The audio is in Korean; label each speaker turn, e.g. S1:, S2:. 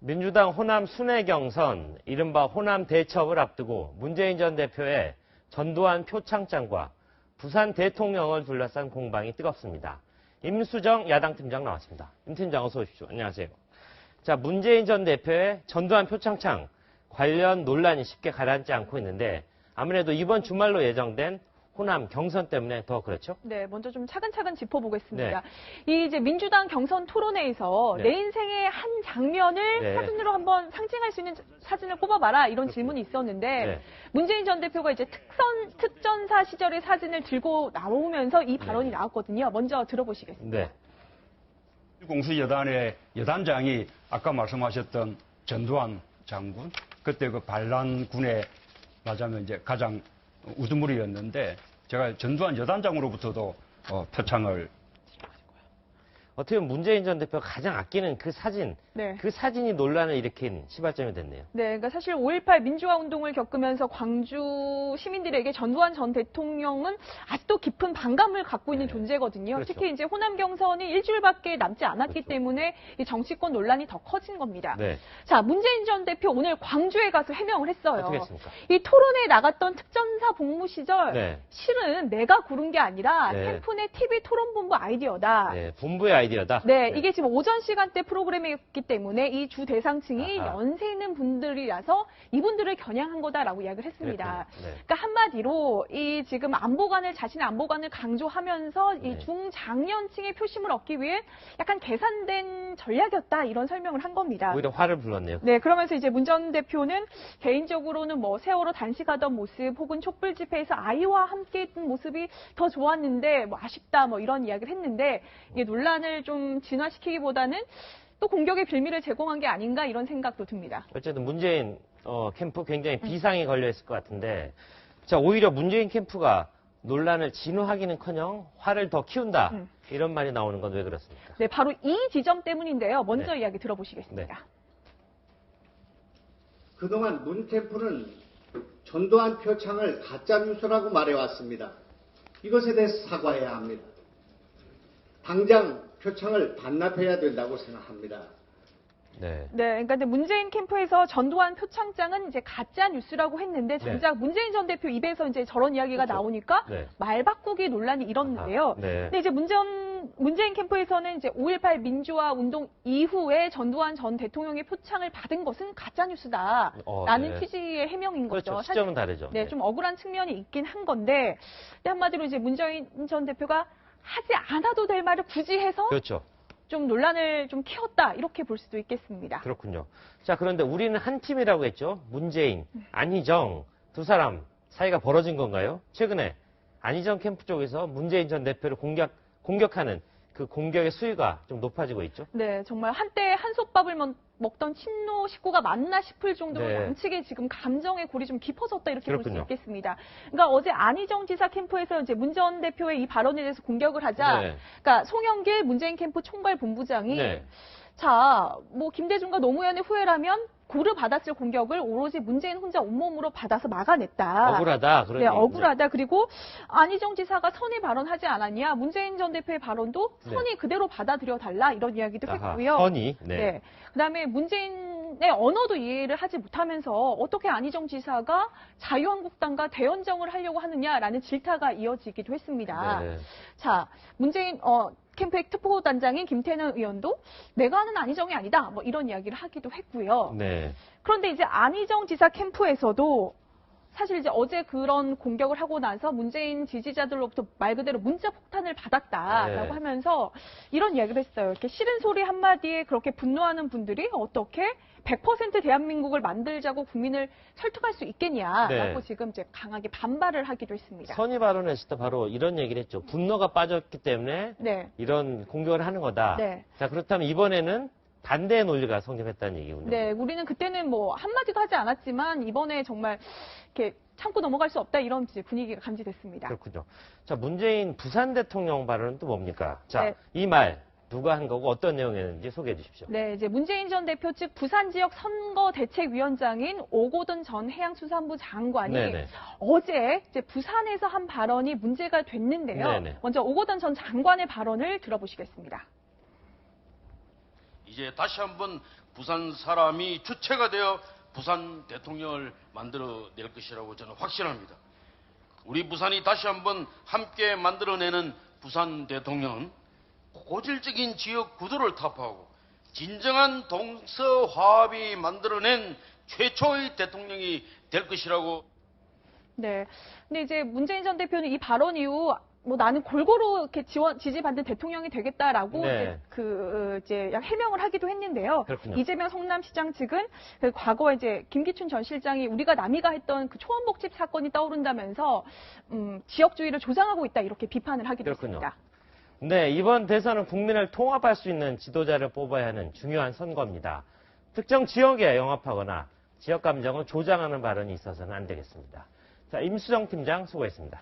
S1: 민주당 호남 순회 경선, 이른바 호남 대첩을 앞두고 문재인 전 대표의 전두환 표창장과 부산 대통령을 둘러싼 공방이 뜨겁습니다. 임수정 야당팀장 나왔습니다. 임 팀장 어서 오십시오. 안녕하세요. 자, 문재인 전 대표의 전두환 표창장 관련 논란이 쉽게 가라앉지 않고 있는데 아무래도 이번 주말로 예정된 호남 경선 때문에 더 그렇죠?
S2: 네, 먼저 좀 차근차근 짚어보겠습니다. 네. 이제 민주당 경선 토론회에서 내 인생의 한 장면을 사진으로 한번 상징할 수 있는 사진을 꼽아봐라 이런 질문이 있었는데 문재인 전 대표가 이제 특전사 시절의 사진을 들고 나오면서 이 발언이 나왔거든요. 먼저 들어보시겠습니다.
S3: 네. 공수여단의 여단장이 아까 말씀하셨던 전두환 장군, 그때 그 반란군에 맞자면 이제 가장 우두머리였는데 제가 전두환 여단장으로부터도 표창을
S1: 어떻게 보면 문재인 전 대표가 가장 아끼는 그 사진, 그 사진이 논란을 일으킨 시발점이 됐네요.
S2: 네, 그러니까 사실 5.18 민주화 운동을 겪으면서 광주 시민들에게 전두환 전 대통령은 아직도 깊은 반감을 갖고 있는 존재거든요.
S1: 그렇죠.
S2: 특히 이제 호남 경선이 일주일밖에 남지 않았기 때문에 이 정치권 논란이 더 커진 겁니다. 자, 문재인 전 대표 오늘 광주에 가서 해명을 했어요.
S1: 어떻게 했습니까?
S2: 이 토론에 나갔던 특전사 복무 시절 실은 내가 고른 게 아니라 캠프 내 TV 토론본부 아이디어다.
S1: 본부의 아이디어다.
S2: 이게 지금 오전 시간대 프로그램이었기 때문에 이 주 대상층이 연세 있는 분들이라서 이분들을 겨냥한 거다라고 이야기를 했습니다. 그러니까 한마디로 이 지금 안보관을 자신의 안보관을 강조하면서 이 중장년층의 표심을 얻기 위해 약간 계산된 전략이었다 이런 설명을 한 겁니다.
S1: 오히려 화를 불렀네요.
S2: 네, 그러면서 이제 문 전 대표는 개인적으로는 뭐 세월호 단식하던 모습 혹은 촛불 집회에서 아이와 함께 있던 모습이 더 좋았는데 뭐 아쉽다 뭐 이런 이야기를 했는데 이게 논란을 좀 진화시키기보다는 또 공격의 빌미를 제공한 게 아닌가 이런 생각도 듭니다.
S1: 어쨌든 문재인 캠프 굉장히 비상이 걸려 있을 것 같은데 자, 오히려 문재인 캠프가 논란을 진화하기는커녕 화를 더 키운다. 이런 말이 나오는 건 왜 그렇습니까?
S2: 네, 바로 이 지점 때문인데요. 먼저 이야기 들어보시겠습니다.
S4: 그동안 문 캠프는 전두환 표창을 가짜뉴스라고 말해왔습니다. 이것에 대해서 사과해야 합니다. 당장 표창을 반납해야 된다고 생각합니다.
S2: 그러니까 근데 문재인 캠프에서 전두환 표창장은 이제 가짜 뉴스라고 했는데 정작 문재인 전 대표 입에서 이제 저런 이야기가 나오니까 말 바꾸기 논란이 일었는데요. 근데 이제 문재인 캠프에서는 이제 5.18 민주화 운동 이후에 전두환 전 대통령의 표창을 받은 것은 가짜 뉴스다라는 취지의 해명인 거죠.
S1: 그렇죠. 시점은 다르죠.
S2: 좀 억울한 측면이 있긴 한 건데 한마디로 이제 문재인 전 대표가 하지 않아도 될 말을 굳이 해서 좀 논란을 좀 키웠다 이렇게 볼 수도 있겠습니다.
S1: 그렇군요. 자, 그런데 우리는 한 팀이라고 했죠. 문재인, 안희정 두 사람 사이가 벌어진 건가요? 최근에 안희정 캠프 쪽에서 문재인 전 대표를 공격하는 그 공격의 수위가 좀 높아지고 있죠.
S2: 네, 정말 한때 한솥밥을 먹던 친노 식구가 맞나 싶을 정도로 양측의 지금 감정의 골이 좀 깊어졌다 이렇게 볼 수 있겠습니다. 그러니까 어제 안희정 지사 캠프에서 이제 문 전 대표의 이 발언에 대해서 공격을 하자, 그러니까 송영길 문재인 캠프 총괄 본부장이 자, 뭐 김대중과 노무현의 후예라면 고르 받았을 공격을 오로지 문재인 혼자 온몸으로 받아서 막아냈다.
S1: 억울하다. 그런
S2: 억울하다. 그리고 안희정 지사가 선의 발언하지 않았냐. 문재인 전 대표의 발언도 선의 그대로 받아들여 달라. 이런 이야기도 했고요.
S1: 선의.
S2: 그다음에 문재인의 언어도 이해를 하지 못하면서 어떻게 안희정 지사가 자유한국당과 대연정을 하려고 하느냐라는 질타가 이어지기도 했습니다. 자, 문재인 캠프의 특보단장인 김태년 의원도 내가 하는 안희정이 아니다. 뭐 이런 이야기를 하기도 했고요. 그런데 이제 안희정 지사 캠프에서도 사실 이제 어제 그런 공격을 하고 나서 문재인 지지자들로부터 말 그대로 문자 폭탄을 받았다라고 하면서 이런 이야기를 했어요. 이렇게 싫은 소리 한마디에 그렇게 분노하는 분들이 어떻게 100% 대한민국을 만들자고 국민을 설득할 수 있겠냐라고 지금 이제 강하게 반발을 하기도 했습니다.
S1: 선의 발언했을 때 바로 이런 얘기를 했죠. 분노가 빠졌기 때문에 이런 공격을 하는 거다. 자, 그렇다면 이번에는 반대의 논리가 성립했다는 얘기군요.
S2: 네, 우리는 그때는 뭐 한마디도 하지 않았지만 이번에 정말 이렇게 참고 넘어갈 수 없다 이런 분위기가 감지됐습니다.
S1: 그렇군요. 자, 문재인 부산 대통령 발언은 또 뭡니까? 자, 이 말 누가 한 거고 어떤 내용이었는지 소개해 주십시오.
S2: 네, 이제 문재인 전 대표 측 부산 지역 선거대책위원장인 오고돈 전 해양수산부 장관이 어제 이제 부산에서 한 발언이 문제가 됐는데요. 먼저 오고돈 전 장관의 발언을 들어보시겠습니다.
S5: 이제 다시 한번 부산 사람이 주체가 되어 부산 대통령을 만들어낼 것이라고 저는 확신합니다. 우리 부산이 다시 한번 함께 만들어내는 부산 대통령은 고질적인 지역 구도를 타파하고 진정한 동서화합이 만들어낸 최초의 대통령이 될 것이라고.
S2: 네. 근데 이제 문재인 전 대표는 이 발언 이후 뭐 나는 골고루 이렇게 지지받는 대통령이 되겠다라고
S1: 네.
S2: 이제 해명을 하기도 했는데요.
S1: 그렇군요.
S2: 이재명 성남시장 측은 그 과거 이제 김기춘 전 실장이 우리가 남이가 했던 그 초원복집 사건이 떠오른다면서 지역주의를 조장하고 있다 이렇게 비판을 하기도
S1: 그렇군요.
S2: 했습니다.
S1: 네, 이번 대선은 국민을 통합할 수 있는 지도자를 뽑아야 하는 중요한 선거입니다. 특정 지역에 영합하거나 지역 감정을 조장하는 발언이 있어서는 안 되겠습니다. 자, 임수정 팀장 수고했습니다.